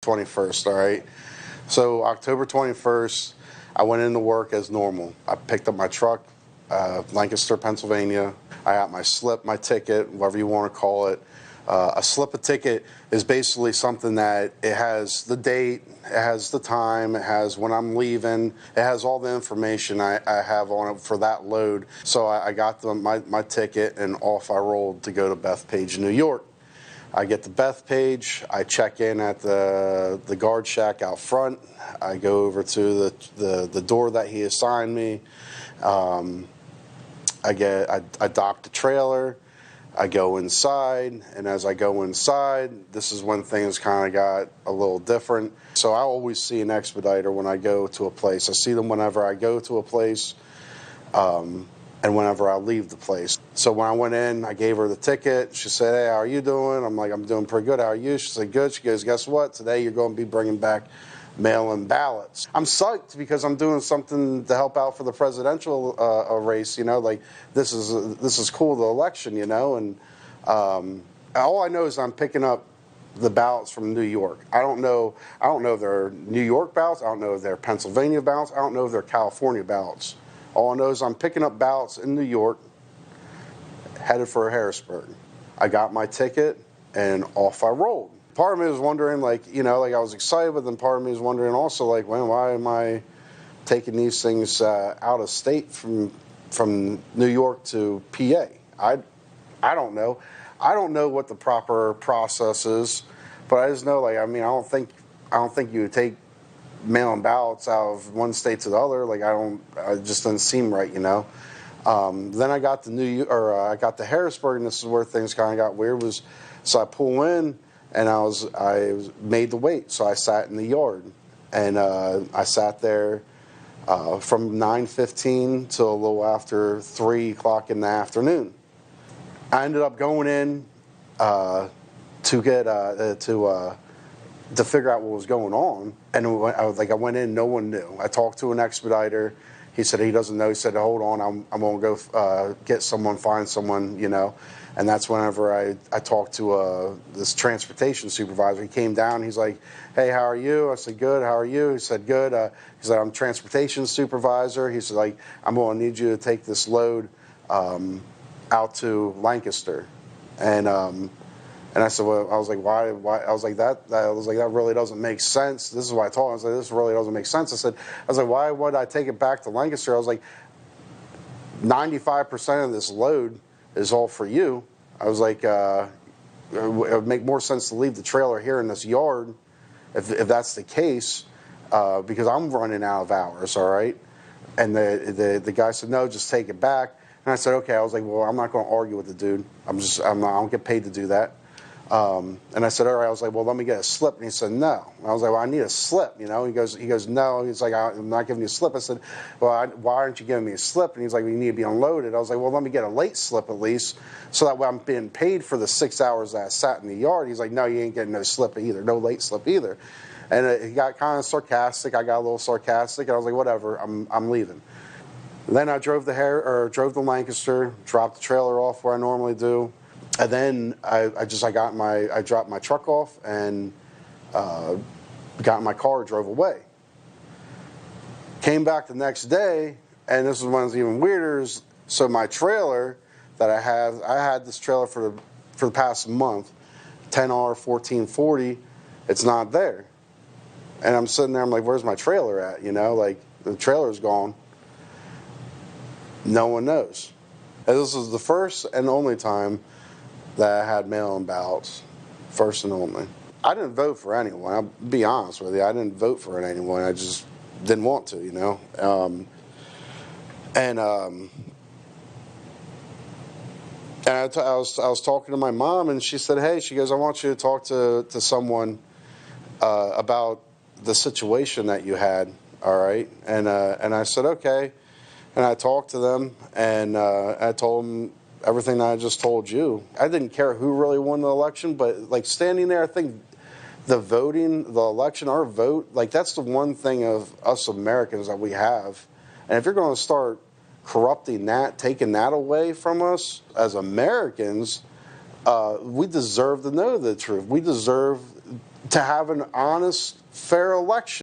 21st, all right? So October 21st, I went into work as normal. I picked up my truck, Lancaster, Pennsylvania. I got my slip, my ticket, whatever you want to call it. A slip of ticket is basically something that it has the date, it has the time, it has when I'm leaving, it has all the information I have on it for that load. So I got my ticket and off I rolled to go to Bethpage, New York. I get to Bethpage, I check in at the guard shack out front. I go over to the door that he assigned me. I dock the trailer. I go inside, and as I go inside, this is when things kind of got a little different. So I always see an expediter when I go to a place. I see them whenever I go to a place, and whenever I leave the place. So when I went in, I gave her the ticket. She said, "Hey, how are you doing?" I'm like, "I'm doing pretty good. How are you?" She said, "Good." She goes, "Guess what? Today you're going to be bringing back mail-in ballots." I'm psyched because I'm doing something to help out for the presidential race. You know, like this is cool, the election. You know, and all I know is I'm picking up the ballots from New York. I don't know if they're New York ballots. I don't know if they're Pennsylvania ballots. I don't know if they're California ballots. All I know is I'm picking up ballots in New York, headed for Harrisburg. I got my ticket, and off I rolled. Part of me was wondering, like, you know, like I was excited, but then part of me was wondering also, like, why am I taking these things out of state from New York to PA? I don't know. I don't know what the proper process is, but I just know, like, I mean, I don't think you would take mail-in ballots out of one state to the other. Like, it just doesn't seem right, you know. Then I got to I got to Harrisburg, and this is where things kind of got weird. So I pull in, and I made the wait. So I sat in the yard, and I sat there from 9:15 till a little after 3 o'clock in the afternoon. I ended up going in to get to figure out what was going on, and I went in, no one knew. I talked to an expediter. He said he doesn't know. He said, "Hold on, I'm gonna go get someone, find someone, you know." And that's whenever I talked to this transportation supervisor. He came down. He's like, "Hey, how are you?" I said, "Good. How are you?" He said, "Good." He said, "I'm transportation supervisor." He said, "Like, I'm going to need you to take this load out to Lancaster," and I said, "Well," I was like, "Why?" I was like, that really doesn't make sense. This is what I told him. I was like, "This really doesn't make sense." I was like, "Why would I take it back to Lancaster?" I was like, 95% of this load is all for you. I was like, it would make more sense to leave the trailer here in this yard if that's the case, because I'm running out of hours, all right?" And the guy said, "No, just take it back." And I said, "Okay." I was like, "Well, I'm not going to argue with the dude. I don't get paid to do that." And I said, "All right." I was like, "Well, let me get a slip." And he said, "No." And I was like, "Well, I need a slip, you know." He goes, "No." He's like, "I'm not giving you a slip." I said, "Well, why aren't you giving me a slip?" And he's like, "Well, you need to be unloaded." I was like, "Well, let me get a late slip at least, so that way I'm being paid for the 6 hours that I sat in the yard." He's like, "No, you ain't getting no slip either, no late slip either." And he got kind of sarcastic. I got a little sarcastic, and I was like, "Whatever, I'm leaving." Then I drove to Lancaster, dropped the trailer off where I normally do. And then I dropped my truck off and got in my car, drove away. Came back the next day, and this is when it's even weirder. So my trailer that I had this trailer for the past month, 10R 1440. It's not there, and I'm sitting there. I'm like, "Where's my trailer at?" You know, like the trailer's gone. No one knows. And this was the first and only time that I had mail-in ballots, first and only. I didn't vote for anyone. I'll be honest with you. I didn't vote for anyone. I just didn't want to, you know. And I was talking to my mom, and she said, "Hey," she goes, "I want you to talk to someone about the situation that you had, all right?" And I said, "Okay." And I talked to them, and I told them everything that I just told you. I didn't care who really won the election, but like standing there, I think the election, our vote, like that's the one thing of us Americans that we have. And if you're going to start corrupting that, taking that away from us as Americans, we deserve to know the truth. We deserve to have an honest, fair election.